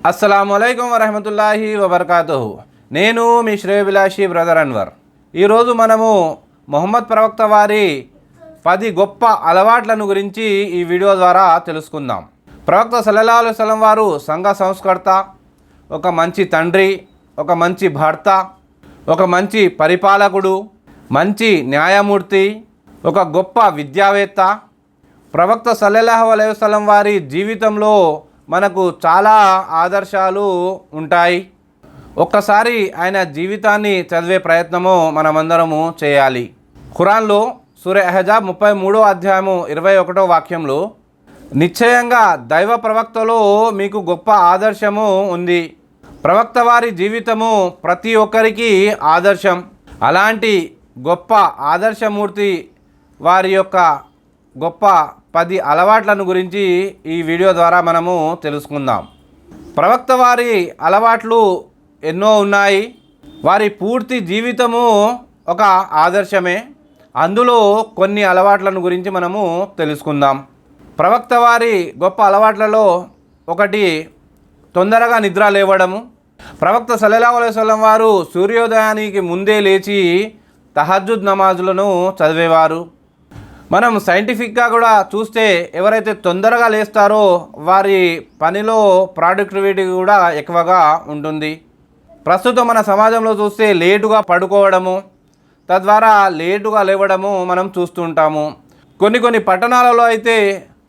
అస్సలాముఅలైకుం వరహమతుల్లాహి వబర్కాతుహు. నేను మీ శ్రేయోభిలాషి బ్రదర్ అన్వర్. ఈరోజు మనము ముహమ్మద్ ప్రవక్త వారి 10 గొప్ప అలవాట్లను గురించి ఈ వీడియో ద్వారా తెలుసుకుందాం. ప్రవక్త సల్లల్లాహు అలైహి వసల్లం వారు సంఘ సంస్కర్త, ఒక మంచి తండ్రి, ఒక మంచి భర్త, ఒక మంచి పరిపాలకుడు, మంచి న్యాయమూర్తి, ఒక గొప్ప విద్యావేత్త. ప్రవక్త సల్లల్లాహు అలైహి వసల్లం వారి జీవితంలో మనకు చాలా ఆదర్శాలు ఉంటాయి. ఒక్కసారి ఆయన జీవితాన్ని చదివే ప్రయత్నము మనమందరము చేయాలి. ఖురాన్లో సూరా అహ్జాబ్ 33వ అధ్యాయము 21వ వాక్యంలో, నిశ్చయంగా దైవ ప్రవక్తలో మీకు గొప్ప ఆదర్శము ఉంది. ప్రవక్త వారి జీవితము ప్రతి ఒక్కరికి ఆదర్శం. అలాంటి గొప్ప ఆదర్శమూర్తి వారి యొక్క గొప్ప 10 అలవాట్లను గురించి ఈ వీడియో ద్వారా మనము తెలుసుకుందాం. ప్రవక్త వారి అలవాట్లు ఎన్నో ఉన్నాయి. వారి పూర్తి జీవితము ఒక ఆదర్శమే. అందులో కొన్ని అలవాట్లను గురించి మనము తెలుసుకుందాం. ప్రవక్త వారి గొప్ప అలవాట్లలో ఒకటి తొందరగా నిద్ర లేవడము. ప్రవక్త సల్లల్లాహు అలైహి వసల్లం వారు సూర్యోదయానికి ముందే లేచి తహజ్జుద్ నమాజులను చదివేవారు. మనం సైంటిఫిక్గా కూడా చూస్తే ఎవరైతే తొందరగా లేస్తారో వారి పనిలో ప్రొడక్టివిటీ కూడా ఎక్కువగా ఉంటుంది. ప్రస్తుతం మన సమాజంలో చూస్తే లేటుగా పడుకోవడము, తద్వారా లేటుగా లేవడము మనం చూస్తూ ఉంటాము. కొన్ని పట్టణాలలో అయితే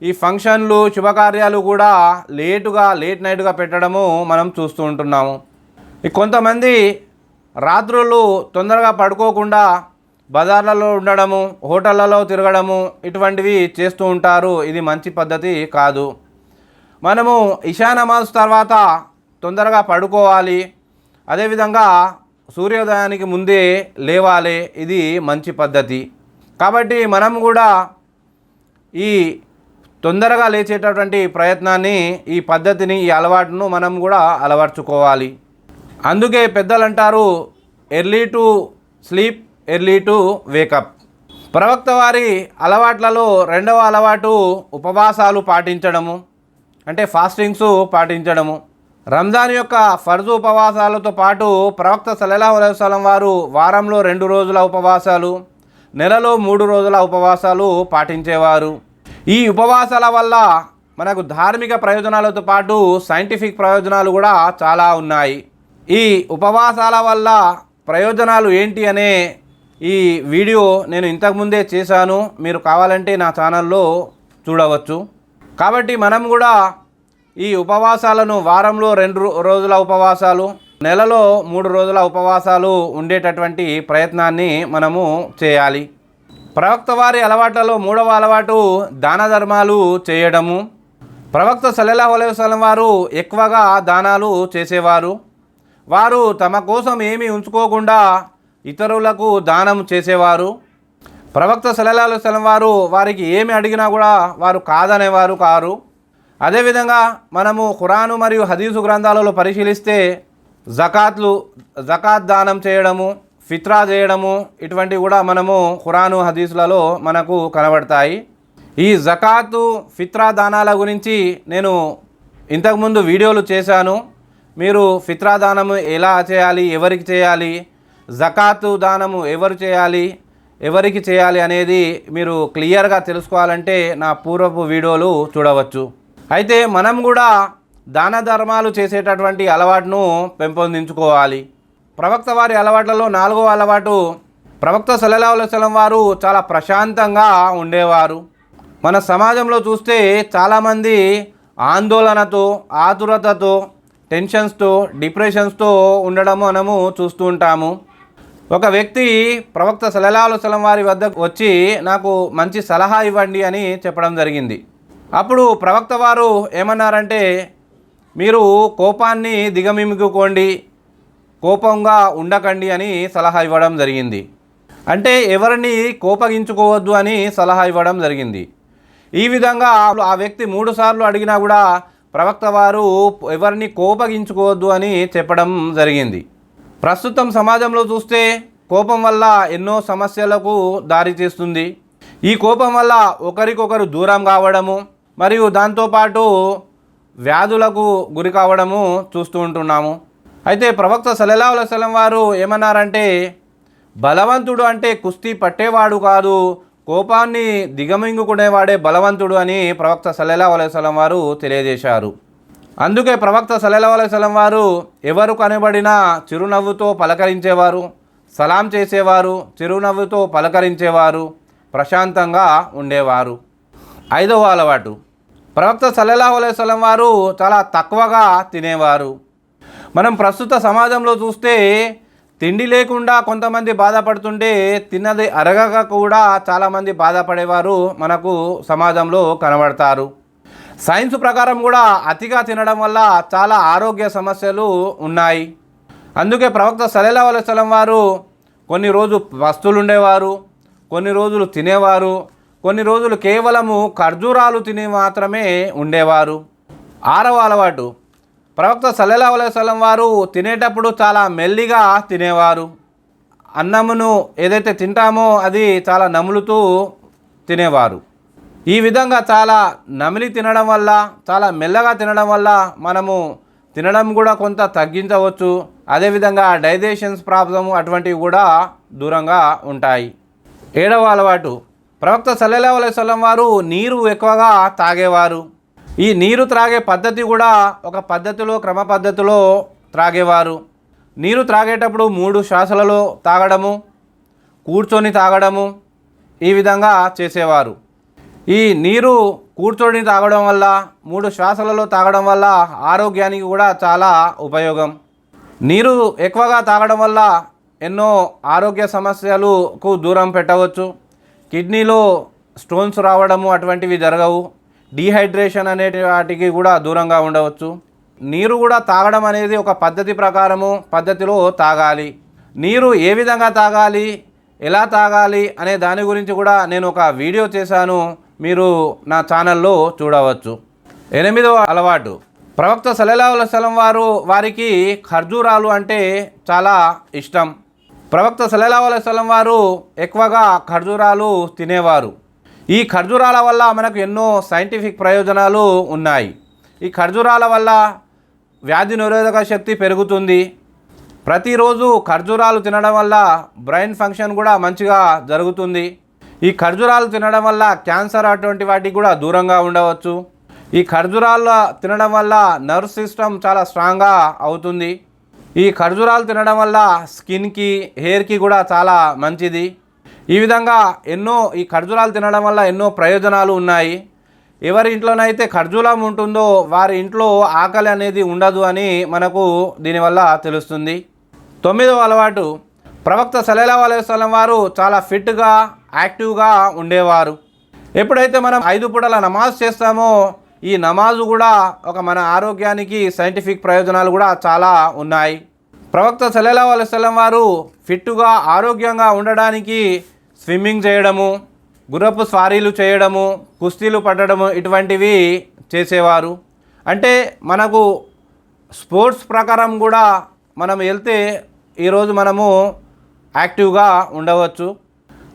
ఈ ఫంక్షన్లు, శుభకార్యాలు కూడా లేట్ నైట్గా పెట్టడము మనం చూస్తూ ఉంటున్నాము. కొంతమంది రాత్రులు తొందరగా పడుకోకుండా బజార్లలో ఉండడము, హోటళ్లలో తిరగడము, ఇటువంటివి చేస్తూ ఉంటారు. ఇది మంచి పద్ధతి కాదు. మనము ఇషా నమాజ్ తర్వాత తొందరగా పడుకోవాలి. అదేవిధంగా సూర్యోదయానికి ముందే లేవాలి. ఇది మంచి పద్ధతి. కాబట్టి మనం కూడా ఈ తొందరగా లేచేటటువంటి ప్రయత్నాన్ని, ఈ పద్ధతిని, ఈ అలవాటును మనం కూడా అలవర్చుకోవాలి. అందుకే పెద్దలు అంటారు, early to sleep, early to wake up. ప్రవక్త వారి అలవాట్లలో రెండవ అలవాటు ఉపవాసాలు పాటించడము, అంటే ఫాస్టింగ్స్ పాటించడము. రంజాన్ యొక్క ఫర్జు ఉపవాసాలతో పాటు ప్రవక్త సల్లల్లాహు అలైహి వసల్లం వారు వారంలో 2 రోజుల ఉపవాసాలు, నెలలో 3 రోజుల ఉపవాసాలు పాటించేవారు. ఈ ఉపవాసాల వల్ల మనకు ధార్మిక ప్రయోజనాలతో పాటు సైంటిఫిక్ ప్రయోజనాలు కూడా చాలా ఉన్నాయి. ఈ ఉపవాసాల వల్ల ప్రయోజనాలు ఏంటి అనే ఈ వీడియో నేను ఇంతకుముందే చేశాను. మీరు కావాలంటే నా ఛానల్లో చూడవచ్చు. కాబట్టి మనం కూడా ఈ ఉపవాసాలను వారంలో 2 రోజుల ఉపవాసాలు, నెలలో 3 రోజుల ఉపవాసాలు ఉండేటటువంటి ప్రయత్నాన్ని మనము చేయాలి. ప్రవక్త వారి అలవాట్లలో 3వ అలవాటు దాన ధర్మాలు చేయడము. ప్రవక్త సల్లల్లాహు అలైహి వసల్లం వారు ఎక్కువగా దానాలు చేసేవారు. వారు తమ కోసం ఏమీ ఉంచుకోకుండా ఇతరులకు దానం చేసేవారు. ప్రవక్త సల్లల్లాహు అలైహి వసల్లం వారు వారికి ఏమి అడిగినా కూడా వారు కాదనేవారు కారు. అదేవిధంగా మనము ఖురాను మరియు హదీసు గ్రంథాలలో పరిశీలిస్తే జకాత్ దానం చేయడము, ఫిత్రా చేయడము, ఇటువంటివి కూడా మనము ఖురాను హదీసులలో మనకు కనబడతాయి. ఈ జకాతు, ఫిత్రా దానాల గురించి నేను ఇంతకుముందు వీడియోలు చేశాను. మీరు ఫిత్రా దానము ఎలా చేయాలి, ఎవరికి చేయాలి, జకాతు దానము ఎవరు చేయాలి, ఎవరికి చేయాలి అనేది మీరు క్లియర్గా తెలుసుకోవాలంటే నా పూర్వపు వీడియోలు చూడవచ్చు. అయితే మనం కూడా దాన ధర్మాలు చేసేటటువంటి అలవాటును పెంపొందించుకోవాలి. ప్రవక్త వారి అలవాట్లలో 4వ అలవాటు, ప్రవక్త సల్లల్లాహు అలైహి వసల్లం వారు చాలా ప్రశాంతంగా ఉండేవారు. మన సమాజంలో చూస్తే చాలామంది ఆందోళనతో, ఆతురతతో, టెన్షన్స్తో, డిప్రెషన్స్తో ఉండడం మనము చూస్తూ ఉంటాము. ఒక వ్యక్తి ప్రవక్త సల్లల్లాహు అలైహి వసల్లం వారి వద్దకు వచ్చి నాకు మంచి సలహా ఇవ్వండి అని చెప్పడం జరిగింది. అప్పుడు ప్రవక్త వారు ఏమన్నారంటే, మీరు కోపాన్ని దిగమింగుకోండి, కోపంగా ఉండకండి అని సలహా ఇవ్వడం జరిగింది. అంటే ఎవరిని కోపగించుకోవద్దు అని సలహా ఇవ్వడం జరిగింది. ఈ విధంగా ఆ వ్యక్తి 3 సార్లు అడిగినా కూడా ప్రవక్త వారు ఎవరిని కోపగించుకోవద్దు అని చెప్పడం జరిగింది. ప్రస్తుతం సమాజంలో చూస్తే కోపం వల్ల ఎన్నో సమస్యలకు దారి తీస్తుంది. ఈ కోపం వల్ల ఒకరికొకరు దూరం కావడము, మరియు దాంతోపాటు వ్యాధులకు గురి కావడము చూస్తూ ఉంటున్నాము. అయితే ప్రవక్త సల్లల్లాహు అలైహి వసల్లం వారు ఏమన్నారంటే, బలవంతుడు అంటే కుస్తీ పట్టేవాడు కాదు, కోపాన్ని దిగమింగుకునేవాడే బలవంతుడు అని ప్రవక్త సల్లల్లాహు అలైహి వసల్లం వారు తెలియజేశారు. అందుకే ప్రవక్త సల్లల్లాహు అలైహి వసల్లం వారు ఎవరు కనబడినా చిరునవ్వుతో పలకరించేవారు, సలాం చేసేవారు, చిరునవ్వుతో పలకరించేవారు, ప్రశాంతంగా ఉండేవారు. 5వ అలవాటు, ప్రవక్త సల్లల్లాహు అలైహి వసల్లం వారు చాలా తక్కువగా తినేవారు. మనం ప్రస్తుత సమాజంలో చూస్తే తిండి లేకుండా కొంతమంది బాధపడుతుంటే తిన్నది అరగక కూడా చాలామంది బాధపడేవారు మనకు సమాజంలో కనబడతారు. సైన్స్ ప్రకారం కూడా అతిగా తినడం వల్ల చాలా ఆరోగ్య సమస్యలు ఉన్నాయి. అందుకే ప్రవక్త సల్లల్లాహు అలైహి వసల్లం వారు కొన్ని రోజులు పస్తులు ఉండేవారు, కొన్ని రోజులు తినేవారు, కొన్ని రోజులు కేవలము ఖర్జూరాలు తిని మాత్రమే ఉండేవారు. 6వ అలవాటు, ప్రవక్త సల్లల్లాహు అలైహి వసల్లం వారు తినేటప్పుడు చాలా మెల్లిగా తినేవారు. అన్నమును ఏదైతే తింటామో అది చాలా నములుతూ తినేవారు. ఈ విధంగా చాలా నమిలి తినడం వల్ల, చాలా మెల్లగా తినడం వల్ల మనము తినడం కూడా కొంత తగ్గించవచ్చు. అదేవిధంగా డైజెషన్స్ ప్రాబ్లము అటువంటివి కూడా దూరంగా ఉంటాయి. 7వ అలవాటు, ప్రవక్త సల్లల్లాహు అలైహి వసల్లం వారు నీరు ఎక్కువగా తాగేవారు. ఈ నీరు త్రాగే పద్ధతి కూడా ఒక పద్ధతిలో, క్రమ పద్ధతిలో త్రాగేవారు. నీరు త్రాగేటప్పుడు 3 శ్వాసలలో తాగడము, కూర్చొని తాగడము, ఈ విధంగా చేసేవారు. ఈ నీరు కూర్చొని తాగడం వల్ల, 3 శ్వాసలలో తాగడం వల్ల ఆరోగ్యానికి కూడా చాలా ఉపయోగం. నీరు ఎక్కువగా తాగడం వల్ల ఎన్నో ఆరోగ్య సమస్యలకు దూరం పెట్టవచ్చు. కిడ్నీలో స్టోన్స్ రావడము అటువంటివి జరగవు. డీహైడ్రేషన్ అనే వాటికి కూడా దూరంగా ఉండవచ్చు. నీరు కూడా తాగడం అనేది ఒక పద్ధతి ప్రకారము, పద్ధతిలో తాగాలి. నీరు ఏ విధంగా తాగాలి, ఎలా తాగాలి అనే దాని గురించి కూడా నేను ఒక వీడియో చేశాను, మీరు నా ఛానల్లో చూడవచ్చు. 8వ అలవాటు, ప్రవక్త సల్లల్లాహు అలైహి వసల్లం వారికి ఖర్జూరాలు అంటే చాలా ఇష్టం. ప్రవక్త సల్లల్లాహు అలైహి వసల్లం వారు ఎక్కువగా ఖర్జూరాలు తినేవారు. ఈ ఖర్జూరాల వల్ల మనకు ఎన్నో సైంటిఫిక్ ప్రయోజనాలు ఉన్నాయి. ఈ ఖర్జూరాల వల్ల వ్యాధి నిరోధక శక్తి పెరుగుతుంది. ప్రతిరోజు ఖర్జూరాలు తినడం వల్ల బ్రెయిన్ ఫంక్షన్ కూడా మంచిగా జరుగుతుంది. ఈ ఖర్జూరాలు తినడం వల్ల క్యాన్సర్ అటువంటి వాటికి కూడా దూరంగా ఉండవచ్చు. ఈ ఖర్జూరాలు తినడం వల్ల నర్వ్ సిస్టమ్ చాలా స్ట్రాంగ్గా అవుతుంది. ఈ ఖర్జూరాలు తినడం వల్ల స్కిన్కి, హెయిర్కి కూడా చాలా మంచిది. ఈ విధంగా ఈ ఖర్జూరాలు తినడం వల్ల ఎన్నో ప్రయోజనాలు ఉన్నాయి. ఎవరి ఇంట్లోనైతే ఖర్జూరం ఉంటుందో వారి ఇంట్లో ఆకలి అనేది ఉండదు అని మనకు దీనివల్ల తెలుస్తుంది. 9వ అలవాటు, ప్రవక్త సల్లల్లాహు అలైహి వసల్లం వారు చాలా ఫిట్గా, యాక్టివ్గా ఉండేవారు. ఎప్పుడైతే మనం 5 పూటల నమాజ్ చేస్తామో ఈ నమాజు కూడా మన ఆరోగ్యానికి సైంటిఫిక్ ప్రయోజనాలు కూడా చాలా ఉన్నాయి. ప్రవక్త సల్లల్లాహు అలైహి వసల్లం వారు ఫిట్గా, ఆరోగ్యంగా ఉండడానికి స్విమ్మింగ్ చేయడము, గుర్రపు స్వారీలు చేయడము, కుస్తీలు పట్టడము ఇటువంటివి చేసేవారు. అంటే మనకు స్పోర్ట్స్ ప్రకారం కూడా మనం వెళ్తే ఈరోజు మనము యాక్టివ్గా ఉండవచ్చు.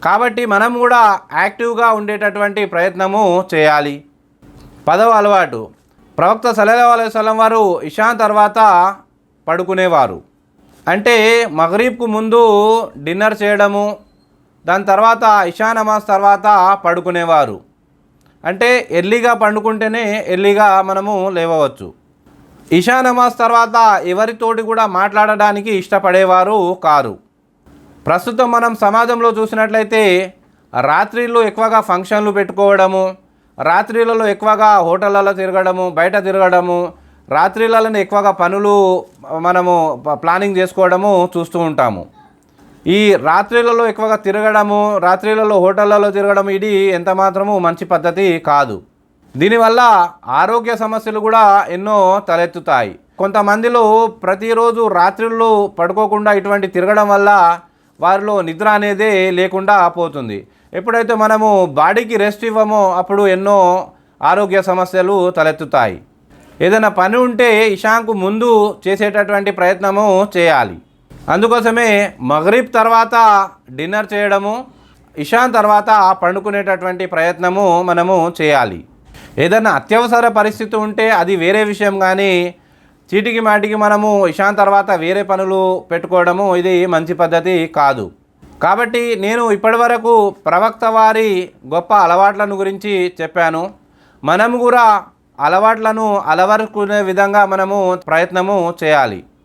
కాబట్టి మనం కూడా యాక్టివ్గా ఉండేటటువంటి ప్రయత్నము చేయాలి. 10వ అలవాటు, ప్రవక్త సల్లల్లాహు అలైహి వసల్లం వారు ఇషా తర్వాత పడుకునేవారు. అంటే మగ్రిబ్కు ముందు డిన్నర్ చేయడము, దాని తర్వాత ఇషా నమాజ్ తర్వాత పడుకునేవారు. అంటే ఎర్లీగా పండుకుంటేనే ఎర్లీగా మనము లేవవచ్చు. ఇషా నమాజ్ తర్వాత ఎవరితోటి కూడా మాట్లాడడానికి ఇష్టపడేవారు కారు. ప్రస్తుతం మనం సమాజంలో చూసినట్లయితే రాత్రిళ్ళు ఎక్కువగా ఫంక్షన్లు పెట్టుకోవడము, రాత్రిలలో ఎక్కువగా హోటళ్ళలో తిరగడము, బయట తిరగడము, రాత్రిళ్ళని ఎక్కువగా పనులు మనము ప్లానింగ్ చేసుకోవడము చూస్తూ ఉంటాము. ఈ రాత్రిలలో ఎక్కువగా తిరగడము, రాత్రిలలో హోటళ్ళలో తిరగడం ఇది ఎంత మాత్రము మంచి పద్ధతి కాదు. దీనివల్ల ఆరోగ్య సమస్యలు కూడా ఎన్నో తలెత్తుతాయి. కొంతమందిలో ప్రతిరోజు రాత్రిళ్ళు పడుకోకుండా ఇటువంటి తిరగడం వల్ల వారిలో నిద్ర అనేది లేకుండా పోతుంది. ఎప్పుడైతే మనము బాడీకి రెస్ట్ ఇవ్వమో అప్పుడు ఎన్నో ఆరోగ్య సమస్యలు తలెత్తుతాయి. ఏదైనా పని ఉంటే ఇషాకు ముందు చేసేటటువంటి ప్రయత్నము చేయాలి. అందుకోసమే మగ్రిబ్ తర్వాత డిన్నర్ చేయడము, ఇషా తర్వాత పండుకునేటటువంటి ప్రయత్నము మనము చేయాలి. ఏదైనా అత్యవసర పరిస్థితి ఉంటే అది వేరే విషయం, కానీ చీటికి మాటికి మనము ఇషాన్ తర్వాత వేరే పనులు పెట్టుకోవడము ఇది మంచి పద్ధతి కాదు. కాబట్టి నేను ఇప్పటివరకు ప్రవక్త వారి గొప్ప అలవాట్లను గురించి చెప్పాను. మనము కూడా అలవాట్లను అలవరుకునే విధంగా మనము ప్రయత్నము చేయాలి.